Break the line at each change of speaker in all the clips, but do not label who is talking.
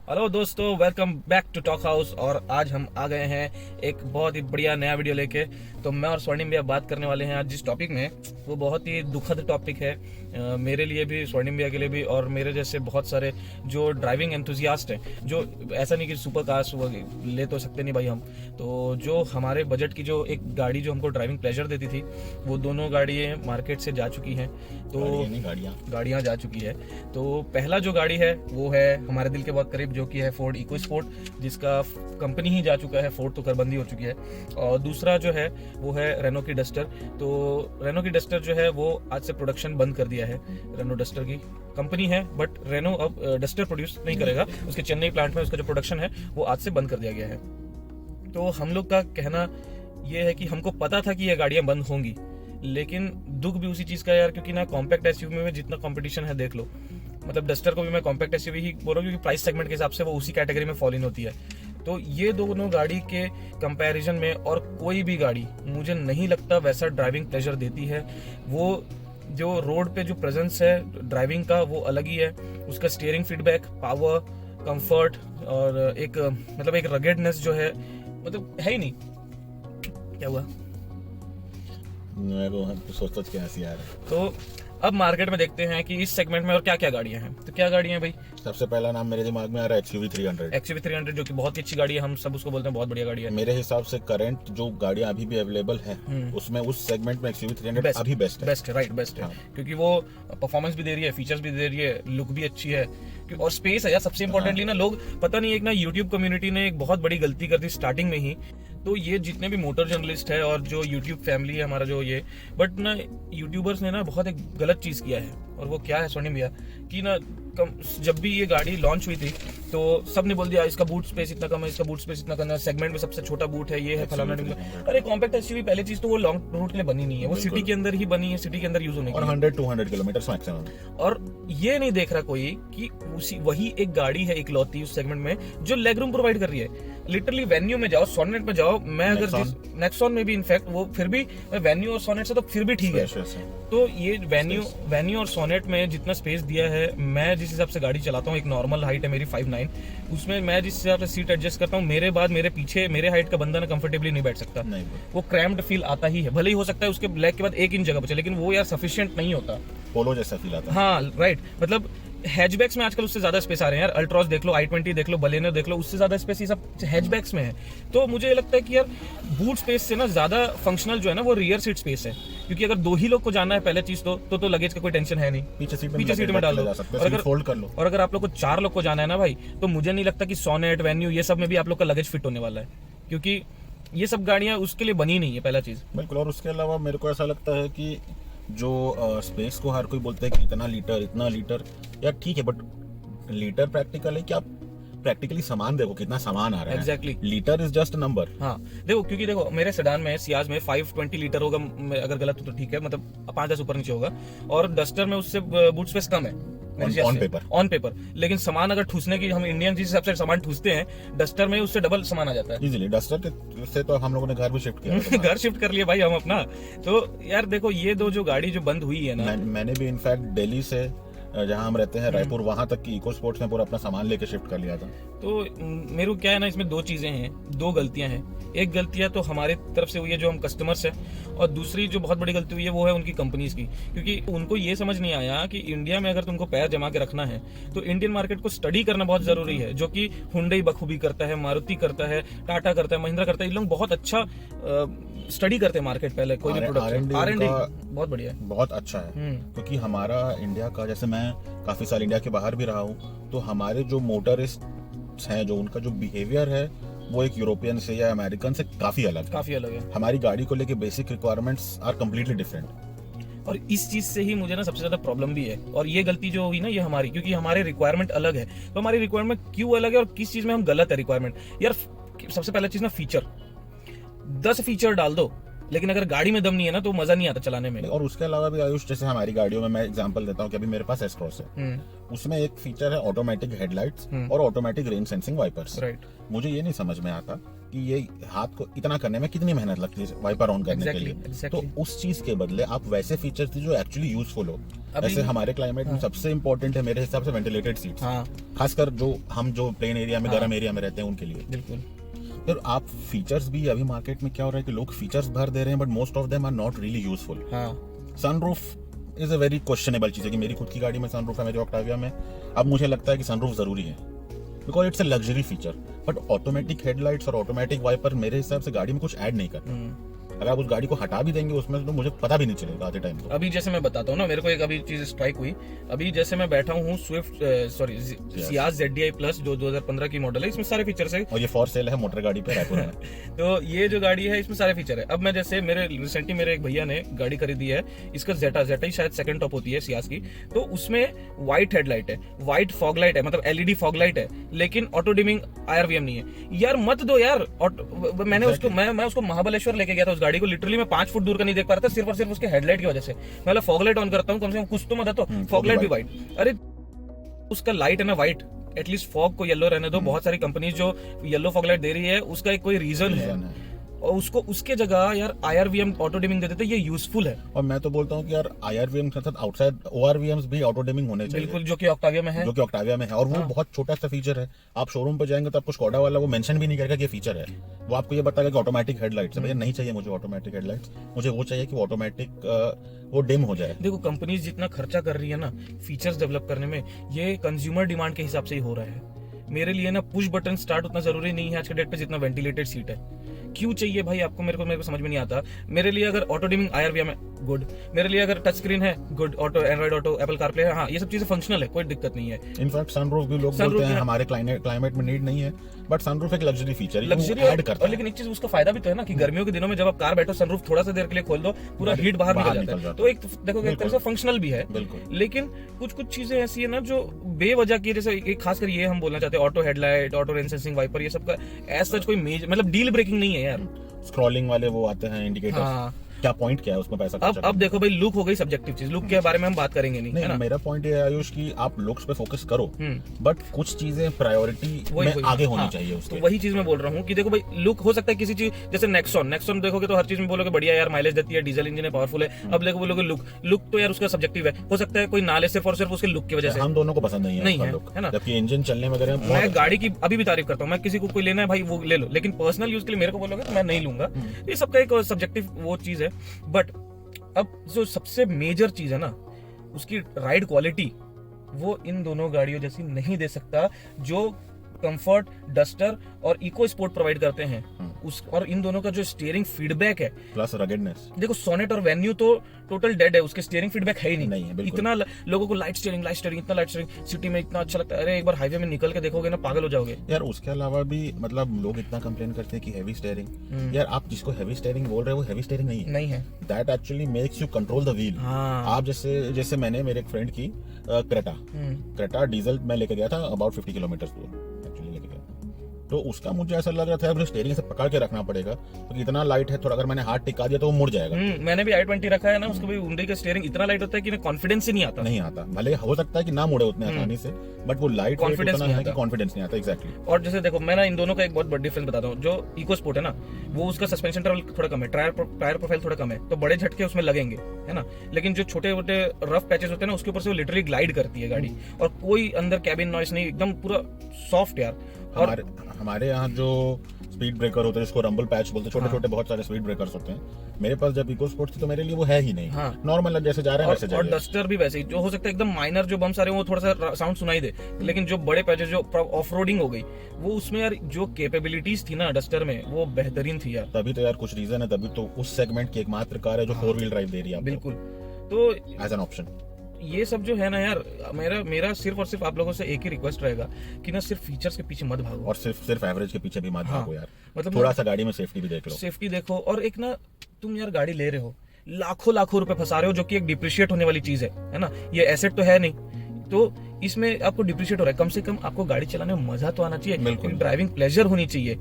Hello दोस्तों, welcome back to talk house. और आज हम आ गए हैं एक बहुत ही बढ़िया नया वीडियो लेके। तो मैं और स्वर्णिम भैया बात करने वाले हैं आज जिस टॉपिक में, वो बहुत ही दुखद टॉपिक है मेरे लिए भी, स्वर्णिम भैया के लिए भी, और मेरे जैसे बहुत सारे जो ड्राइविंग एंथुजियास्ट हैं। जो ऐसा नहीं कि सुपर कार्स ले तो सकते नहीं भाई हम, तो जो हमारे बजट की जो एक गाड़ी जो हमको ड्राइविंग प्लेजर देती थी, वो दोनों गाड़ियाँ मार्केट से जा चुकी हैं। तो गाड़ियाँ जा चुकी है। तो पहला जो गाड़ी है वो है हमारे दिल के बहुत करीब, जो कि है फोर्ड इको स्पोर्ट, जिसका कंपनी ही जा चुका है, फोर्ड तो करबंदी हो चुकी है। और दूसरा जो है वो है रेनो की डस्टर। तो रेनो की डस्टर जो है वो आज से प्रोडक्शन बंद कर दिया है। रेनो डस्टर की कंपनी है, बट रेनो अब डस्टर प्रोड्यूस नहीं करेगा। उसके चेन्नई प्लांट में उसका जो प्रोडक्शन है वो आज से बंद कर दिया गया है। तो हम लोग का कहना ये है कि हमको पता था कि ये गाड़ियां बंद होंगी, लेकिन दुख भी उसी चीज का यार, क्योंकि ना कॉम्पैक्ट एसयूवी में जितना कंपटीशन है देख लो। मतलब डस्टर को भी मैं कॉम्पैक्ट एसयूवी ही बोल रहा हूँ, क्योंकि प्राइस सेगमेंट के हिसाब से वो उसी कैटेगरी में फॉल इन होती है। तो ये दोनों गाड़ी के कंपैरिजन में और कोई भी गाड़ी मुझे नहीं लगता वैसा ड्राइविंग प्लेजर देती है। वो जो रोड पे जो प्रेजेंस है ड्राइविंग का वो अलग ही है। उसका स्टीयरिंग फीडबैक, पावर, कंफर्ट और एक मतलब एक रगेडनेस जो है, मतलब है ही नहीं। क्या हुआ?
मेरे को सोच के हंसी आ रहा है।
तो अब मार्केट में देखते हैं कि इस सेगमेंट में और क्या क्या गाड़ियां हैं। तो क्या गाड़ियां हैं भाई?
सबसे पहला नाम मेरे दिमाग में आ रहा है XUV 300।
XUV 300 जो कि बहुत ही अच्छी गाड़ी है, हम सब उसको बोलते हैं बहुत बढ़िया गाड़ी है।
मेरे हिसाब से करंट जो गाड़ियां अभी भी अवेलेबल है उसमें उस सेगमेंट में XUV 300 अभी बेस्ट है।
बेस्ट है, राइट, बेस्ट है। क्योंकि वो परफॉर्मेंस भी दे रही है, फीचर्स भी दे रही है, लुक भी अच्छी है, और स्पेस है यार। सबसे इंपॉर्टेंटली ना, लोग पता नहीं, एक ना यूट्यूब कम्युनिटी ने एक बहुत बड़ी गलती कर दी स्टार्टिंग में ही। तो ये जितने भी मोटर जर्नलिस्ट है और जो यूट्यूब फैमिली है हमारा, जो ये बट ना यूट्यूबर्स ने ना बहुत एक गलत चीज किया है। और वो क्या है स्वर्णिम भैया, कि ना जब भी ये गाड़ी लॉन्च हुई थी तो सबने बोल दिया इसका बूट स्पेस इतना कम है, इसका बूट स्पेस इतना कम है, सेगमेंट में सबसे छोटा बूट है, ये है फलाना ढिमका। अरे कॉम्पैक्ट एसयूवी पहली चीज तो वो लॉन्ग रूट के लिए बनी नहीं है, वो सिटी के अंदर ही बनी है, सिटी के अंदर यूज होने के लिए,
और 100-200 किलोमीटर मैक्सिमम।
और ये नहीं देख रहा कोई कि उसी वही एक गाड़ी है इकलौती उस सेगमेंट में जो लेग रूम प्रोवाइड कर रही है। लिटरली वेन्यू में जाओ, सोनेट में जाओ, मैं अगर नेक्सॉन में भी इनफैक्ट वो फिर भी वेन्यू और सोनेट से तो फिर भी ठीक है। तो ये वेन्यू और सोनेट में जितना स्पेस दिया है, मैं जिस हिसाब से गाड़ी चलाता हूँ, एक नॉर्मल हाइट है मेरी 5'9", उसमें मैं जिस हिसाब से सीट एडजस्ट करता हूँ, मेरे बाद मेरे पीछे मेरे हाइट का बंदा ना कंफर्टेबली नहीं बैठ सकता। वो क्रैम्प्ड फील आता ही है। भले ही हो सकता है उसके ब्लैक के बाद 1 इंच जगह बचे, लेकिन वो यार सफिशिएंट नहीं होता।
पोलो जैसा फील आता है।
हाँ राइट, मतलब हैचबैक्स में आजकल उससे ज्यादा स्पेस आ रहे हैं यार। अल्ट्रॉस देख लो, i20 देख लो, बलेनो देख लो, उससे ज्यादा स्पेस ये सब हैचबैक्स में है। तो मुझे लगता है कि यार बूट स्पेस से ना ज्यादा फंक्शनल जो है ना वो रियर सीट स्पेस है। क्योंकि अगर 2 ही लोग को जाना है पहले चीज तो लगेज का कोई टेंशन है नहीं, पीछे सीट में डाल दो, और अगर
फोल्ड कर लो।
और अगर आप लोग को 4 लोग को जाना है ना भाई, तो मुझे नहीं लगता कि सोनेट, वेन्यू ये सब में भी आप लोग का लगेज फिट होने वाला है, क्योंकि ये सब गाड़ियां उसके लिए बनी नहीं है, पहला चीज।
बिल्कुल। और उसके अलावा मेरे को ऐसा लगता है कि जो स्पेस को हर कोई बोलता है कि इतना लीटर, यार ठीक है, बट लीटर प्रैक्टिकल है कि आप प्रैक्टिकली सामान देखो कितना सामान आ रहा है।
Exactly,
litre is just number.
हाँ देखो, क्योंकि देखो मेरे सेडान में, सियाज में 520 लीटर होगा, अगर गलत हो तो ठीक है, मतलब 5-10 ऊपर नीचे होगा, और डस्टर में उससे बूट स्पेस कम है ऑन पेपर। लेकिन सामान अगर ठूसने की, हम इंडियन जिस हिसाब से सामान ठूसते हैं, डस्टर में उससे डबल सामान आ जाता है इजीली।
डस्टर से तो हम लोगों ने घर भी शिफ्ट किया
घर शिफ्ट कर लिया भाई हम अपना। तो यार देखो, ये दो जो गाड़ी जो बंद हुई है ना,
मैंने भी इनफैक्ट दिल्ली से, जहां हम रहते हैं रायपुर, वहां तक की इको स्पोर्ट्स में पूरा अपना सामान लेके शिफ्ट कर लिया था।
तो मेरे को क्या है ना, इसमें 2 चीजें हैं, 2 गलतियां हैं। एक गलतियां तो हमारे तरफ से हुई है जो हम कस्टमर्स हैं, और दूसरी जो बहुत बड़ी गलती हुई है वो है उनकी कंपनीज की। क्योंकि उनको ये समझ नहीं आया कि इंडिया में अगर तुमको पैर जमा के रखना है तो इंडियन मार्केट को स्टडी करना बहुत जरूरी है, जो कि हुंडई बखूबी करता है, मारुति करता है, टाटा करता है, महिंद्रा करता है। इन लोग बहुत अच्छा स्टडी करते हैं मार्केट पहले, कोई भी प्रोडक्ट। R&D बहुत बढ़िया है,
बहुत अच्छा है। क्योंकि हमारा इंडिया का, जैसे मैं काफी साल इंडिया के बाहर भी रहा हूँ, तो हमारे जो मोटरिस्ट हैं, जो उनका जो बिहेवियर है वो एक यूरोपियन से या अमेरिकन से काफी अलग है। हमारी गाड़ी को लेके basic requirements are completely different.
और इस चीज से ही मुझे ना सबसे ज्यादा प्रॉब्लम भी है, और ये गलती जो हुई ना ये हमारी, क्योंकि हमारे रिक्वायरमेंट अलग है। तो हमारी रिक्वायरमेंट क्यों अलग है और किस चीज में हम गलत है रिक्वायरमेंट? यार सबसे पहला चीज ना, फीचर 10 फीचर डाल दो, लेकिन अगर गाड़ी में दम नहीं है ना तो मजा नहीं आता चलाने में।
और उसके अलावा भी आयुष, जैसे हमारी गाड़ियों में मैं एग्जांपल देता हूँ कि अभी मेरे पास एस क्रॉस है, उसमें एक फीचर है ऑटोमेटिक हेडलाइट्स और automatic rain sensing wipers.
Right.
मुझे ये नहीं समझ में आता कि ये हाथ को इतना करने में कितनी मेहनत लगती है वाइपर ऑन करने के लिए। तो उस चीज के बदले आप वैसे फीचर्स दी जो एक्चुअली यूजफुल हो। जैसे हमारे क्लाइमेट में सबसे इंपॉर्टेंट है मेरे हिसाब से वेंटिलेटेड सीट्स, खासकर जो प्लेन एरिया में गर्म एरिया में रहते हैं उनके लिए।
बिल्कुल।
फिर आप फीचर्स भी, अभी मार्केट में क्या हो रहा है कि लोग फीचर्स भर दे रहे हैं but most of them are not really useful. Sunroof is a very questionable चीज है कि मेरी खुद की गाड़ी में सनरूफ है, मेरी ऑक्टाविया में। अब मुझे लगता है कि सनरूफ जरूरी है because it's a luxury feature, but automatic headlights और ऑटोमेटिक वाइपर मेरे हिसाब से गाड़ी में कुछ ऐड नहीं करते। अगर आप उस गाड़ी को हटा भी देंगे उसमें तो मुझे पता भी नहीं चलेगा आधे टाइम।
अभी जैसे मैं बताता हूँ ना, मेरे को एक अभी चीज स्ट्राइक हुई। अभी जैसे मैं बैठा हूँ स्विफ्ट सियाज ZDI प्लस जो 2015 की मॉडल है, इसमें सारे फीचर्स है और
ये फॉर सेल है मोटर गाड़ी पे रायपुर में।
तो ये जो गाड़ी है इसमें सारे फीचर है। अब मैं जैसे रिसेंटली मेरे एक भैया ने गाड़ी खरीदी है, इसका जेटा ही शायद सेकंड टॉप होती है सियाज की। तो उसमें व्हाइट हेडलाइट है, व्हाइट फॉग लाइट है, मतलब LED फॉग लाइट है, लेकिन ऑटो डिमिंग IRVM नहीं है। यार मत दो यार। मैंने उसको मैं उसको महाबलेश्वर लेके गया था, उस गाड़ी को लिटरली मैं 5 फुट दूर का नहीं देख पा रहा था, सिर्फ और सिर्फ उसके हेडलाइट की वजह से। मैं फॉग लाइट ऑन करता हूँ, कम से कम कुछ तो मदद हो, फॉग लाइट भी व्हाइट। अरे उसका लाइट है ना व्हाइट, एटलीस्ट फॉग को येलो रहने दो। बहुत सारी कंपनीज जो येलो फॉग लाइट दे रही है उसका एक कोई रीजन है, और उसको उसके जगह यार IRVM ऑटो डिमिंग दे देते, ये यूजफुल है। और
मैं तो बोलता हूँ कि यार IRVM के साथ आउटसाइड ORVMs भी ऑटो डिमिंग होने चाहिए।
बिल्कुल, जो कि ऑक्टाविया में है,
और वो बहुत छोटा सा फीचर है। आप शोरूम पे जाएंगे तो आपको स्कोडा वाला वो मेंशन भी नहीं करेगा कि ये फीचर है। वो आपको ये बताएगा कि ऑटोमेटिक हेडलाइट्स है। भैया नहीं चाहिए मुझे ऑटोमेटिक हेडलाइट्स, मुझे वो चाहिए कि ऑटोमेटिक वो डिम हो जाए।
देखो कंपनीज जितना खर्चा कर रही है ना फीचर्स डेवलप करने में, ये कंज्यूमर डिमांड के हिसाब से ही हो रहा है। मेरे लिए ना पुश बटन स्टार्ट उतना जरूरी नहीं है आज के डेट पे जितना वेंटिलेटेड सीट है। क्यों चाहिए भाई आपको? मेरे को समझ में नहीं आता। मेरे लिए अगर ऑटो डिमिंग IRVM है, गुड। मेरे लिए अगर टच स्क्रीन है, good. Auto Android auto, Apple CarPlay है, हाँ ये सब चीजें फंक्शनल है, कोई दिक्कत नहीं है।
इनफैक्ट सनरूफ भी लोग बोलते हैं हमारे क्लाइमेट में नीड नहीं है, बट सनरूफ एक लग्जरी फीचर ऐड करता है।
लेकिन एक चीज उसका फायदा भी तो है ना कि गर्मियों के दिनों में जब आप कार बैठो, सनरूफ थोड़ा सा देर के लिए खोल दो, पूरा हीट बाहर निकल जाता है। तो एक देखो एक तरह से फंक्शनल भी है। लेकिन कुछ चीजें ऐसी है ना जो बेवजह की, जैसे खासकर ये हम बोलना चाहते हैं auto headlight, auto rain sensing wiper, ये सब का एज सच कोई मेजर मतलब डील ब्रेकिंग नहीं है यार।
स्क्रॉलिंग वाले वो आते हैं इंडिकेटर्स, क्या पॉइंट क्या है उसमें पैसा
अब देखो भाई, लुक हो गई सब्जेक्टिव चीज, लुक के बारे में हम बात करेंगे नहीं है ना?
मेरा पॉइंट ये है आयुष कि आप लुक्स पे फोकस करो, बट कुछ चीजें प्रायोरिटी में आगे होनी चाहिए उसके।
तो वही चीज मैं बोल रहा हूँ कि देखो भाई लुक हो सकता है किसी चीज, जैसे नेक्सॉन देखोगे तो हर चीज में बोलोगे बढ़िया यार, माइलेज देती है, डीजल इंजन है, पावरफुल है। अब देखो बोलोगे लुक तो यार उसका सब्जेक्टिव है, हो सकता है कोई नाले सिर्फ और सिर्फ उसके लुक की वजह से।
हम दोनों को पसंद नहीं है ना, जबकि इंजन चलने वगैरह।
मैं गाड़ी की अभी भी तारीफ करता हूँ, मैं किसी को कोई लेना है भाई वो ले लो, लेकिन पर्सनल यूज के लिए मेरे को बोलोगे तो मैं नहीं लूंगा। ये सबका एक सब्जेक्टिव वो चीज है। बट अब जो सबसे मेजर चीज है ना, उसकी राइड क्वालिटी, वो इन दोनों गाड़ियों जैसी नहीं दे सकता जो कंफर्ट, डस्टर और इको स्पोर्ट प्रोवाइड करते हैं। और इन दोनों का जो स्टीयरिंग फीडबैक है
प्लस रगेडनेस,
देखो सोनेट और वेन्यू तो टोटल डेड है, उसके स्टीयरिंग फीडबैक है ही नहीं है। इतना लोगों को लाइट स्टीयरिंग इतना लाइट स्टीयरिंग सिटी में इतना अच्छा लगता है। अरे एक बार हाईवे में निकल के देखोगे ना, पागल हो जाओगे यार।
उसके अलावा भी मतलब लोग इतना कंप्लेन करते हैं कि हैवी स्टीयरिंग। यार आप जिसको हैवी स्टीयरिंग बोल रहे हो वो हैवी स्टीयरिंग नहीं है। That actually makes you control the wheel. आप जैसे मैंने मेरे एक फ्रेंड की क्रेटा डीजल में लेके गया था अबाउट 50 किलोमीटर दूर, तो उसका मुझे ऐसा लग रहा था मुझे स्टीयरिंग से पकड़ के रखना पड़ेगा क्योंकि इतना लाइट है, थोड़ा अगर मैंने हाथ टिका दिया तो वो मुड़ जाएगा।
मैंने भी i20 रखा है ना, उसको भी उन्डी का स्टीयरिंग इतना लाइट होता है कि कॉन्फिडेंस ही नहीं आता।
भले हो सकता है कि ना मुड़े उतने आसानी से, बट वो लाइट
कॉन्फिडेंस
नहीं आता। एग्जैक्टली।
और जैसे देखो मैं ना इन दोनों का एक बहुत बड़ा डिफरेंस बताता हूँ। जो इको स्पोर्ट है ना, वो उसका सस्पेंशन ट्रैवल थोड़ा कम है, टायर प्रोफाइल थोड़ा कम है, तो बड़े झटके उसमें लगेंगे, है ना। लेकिन जो छोटे छोटे रफ पैचेस होते हैं ना, उसके ऊपर से वो लिटरली ग्लाइड करती है गाड़ी, और कोई अंदर कैबिन नॉइस नहीं, एकदम पूरा सॉफ्ट यार। और
हमारे यहाँ जो स्पीड ब्रेकर होते हैं, जिसको रंबल पैच बोलते हैं, छोटे छोटे बहुत सारे स्पीड ब्रेकर्स होते हैं। मेरे पास जब इको स्पोर्ट थी तो मेरे लिए वो है ही नहीं। नॉर्मल जैसे जा रहे हैं वैसे
और डस्टर भी वैसे ही, जो हो सकता है एकदम माइनर जो बम्स आ रहे हैं वो थोड़ा सा साउंड सुनाई दे, लेकिन जो बड़े पैचेस जो ऑफ रोडिंग हो गई, वो उसमें यार जो कैपेबिलिटीज थी ना डस्टर में, वो बेहतरीन थी यार।
तभी तो यार कुछ रीजन है, तभी तो उस सेगमेंट की एकमात्र कार है जो 4 व्हील ड्राइव दे रही है।
बिल्कुल। तो
एज एन ऑप्शन
ये सब जो है ना यार, मेरा सिर्फ और सिर्फ आप लोगों से एक ही रिक्वेस्ट रहेगा कि ना सिर्फ फीचर्स के पीछे मत भागो,
और सिर्फ एवरेज के पीछे भी मत भागो यार। मतलब थोड़ा सा गाड़ी में सेफ्टी भी देख लो।
सेफ्टी देखो, और एक ना तुम यार गाड़ी ले रहे हो, लाखों रुपए फंसा रहे हो, जो कि एक डिप्रिशिएट होने वाली चीज है ना। ये एसेट तो है नहीं, तो इसमें आपको डिप्रिशिएट हो रहा है। कम से कम आपको गाड़ी चलाने में मजा तो आना चाहिए, ड्राइविंग प्लेजर होनी चाहिए,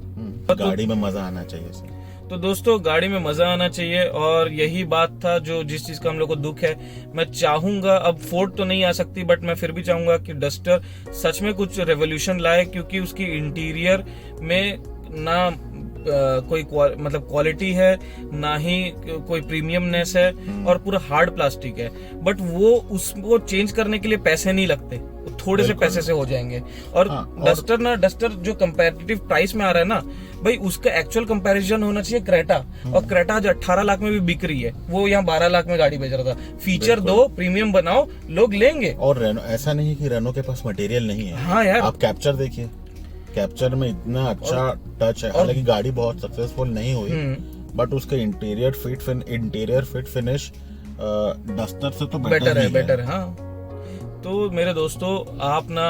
गाड़ी में मजा आना चाहिए।
तो दोस्तों गाड़ी में मजा आना चाहिए, और यही बात था जो जिस चीज का हम लोग को दुख है। मैं चाहूंगा, अब फोर्ड तो नहीं आ सकती, बट मैं फिर भी चाहूंगा कि डस्टर सच में कुछ रेवोल्यूशन लाए, क्योंकि उसकी इंटीरियर में ना कोई मतलब क्वालिटी है, ना ही कोई प्रीमियमनेस है, और पूरा हार्ड प्लास्टिक है। बट वो उसको चेंज करने के लिए पैसे नहीं लगते, थोड़े से पैसे से हो जाएंगे। और डस्टर जो कंपैरेटिव प्राइस में आ रहा है ना भाई, उसका एक्चुअल कंपैरिजन होना चाहिए क्रेटा, और क्रेटा आज 18 लाख में भी बिक रही है, वो यहाँ 12 लाख में गाड़ी बेच रहा था। फीचर दो, प्रीमियम बनाओ, लोग लेंगे।
और रेनो, ऐसा नहीं है कि रेनो के पास मटेरियल नहीं है।
हाँ यार,
आप कैप्चर देखिए, कैप्चर में इतना अच्छा टच है, हालांकि गाड़ी बहुत सक्सेसफुल नहीं हुई, बट उसके इंटीरियर फिट फिनिश डस्टर से तो बेटर
है। हाँ, तो मेरे दोस्तों आप ना,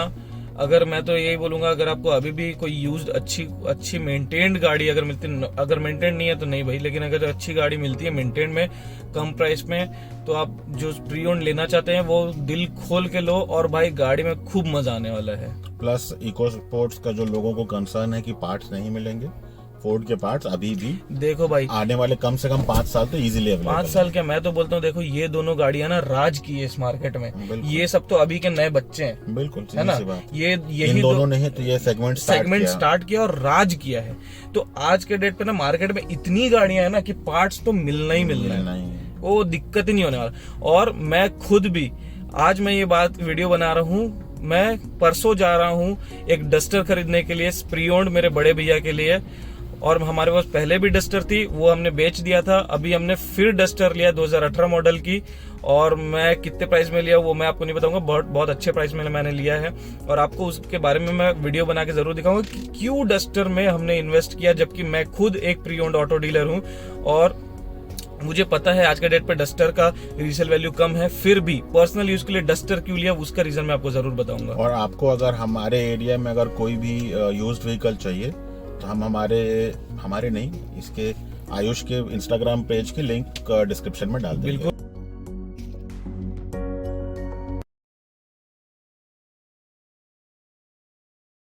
अगर मैं तो यही बोलूंगा, अगर आपको अभी भी कोई यूज्ड अच्छी मेंटेन्ड गाड़ी अगर मिलती, अगर मेंटेन्ड नहीं है तो नहीं भाई, लेकिन अगर अच्छी गाड़ी मिलती है मेंटेन्ड में कम प्राइस में, तो आप जो प्री ओन्ड लेना चाहते हैं वो दिल खोल के लो, और भाई गाड़ी में खूब मजा आने वाला है।
प्लस इको स्पोर्ट्स का जो लोगों को कंसर्न है कि पार्ट्स नहीं मिलेंगे, फोर्ड के पार्ट्स अभी भी
देखो भाई,
आने वाले कम से कम 5 साल तो इजीली अवेलेबल।
5 साल क्या, मैं तो बोलता हूँ, देखो ये दोनों गाड़ियां ना राज की है इस मार्केट में। ये सब तो अभी के नए बच्चे हैं,
बिल्कुल
है ना। ये
इन दोनों ने तो ये सेगमेंट
स्टार्ट किया और राज किया है। तो आज के डेट पे ना मार्केट में इतनी गाड़ियां है ना कि पार्ट्स तो मिलना ही मिलना है, वो दिक्कत ही नहीं होने वाला। और मैं खुद भी, आज मैं ये बात वीडियो बना रहा हूँ, मैं परसों जा रहा हूँ एक डस्टर खरीदने के लिए, प्री ओन्ड, मेरे बड़े भैया के लिए। और हमारे पास पहले भी डस्टर थी, वो हमने बेच दिया था। अभी हमने फिर डस्टर लिया 2018 मॉडल की, और मैं कितने प्राइस में लिया वो मैं आपको नहीं बताऊंगा, बहुत अच्छे प्राइस में मैंने लिया है, और आपको उसके बारे में मैं वीडियो बना के जरूर दिखाऊंगा कि क्यों डस्टर में हमने इन्वेस्ट किया, जबकि मैं खुद एक प्री ओन्ड ऑटो डीलर हूँ। और मुझे पता है आज के डेट पे डस्टर का रीसेल वैल्यू कम है, फिर भी पर्सनल यूज के लिए डस्टर क्यों लिया उसका रीजन मैं आपको जरूर बताऊंगा।
और आपको अगर हमारे एरिया में अगर कोई भी यूज्ड व्हीकल चाहिए, तो हम हमारे नहीं, इसके आयुष के इंस्टाग्राम पेज की लिंक डिस्क्रिप्शन में डाल देंगे।
बिल्कुल।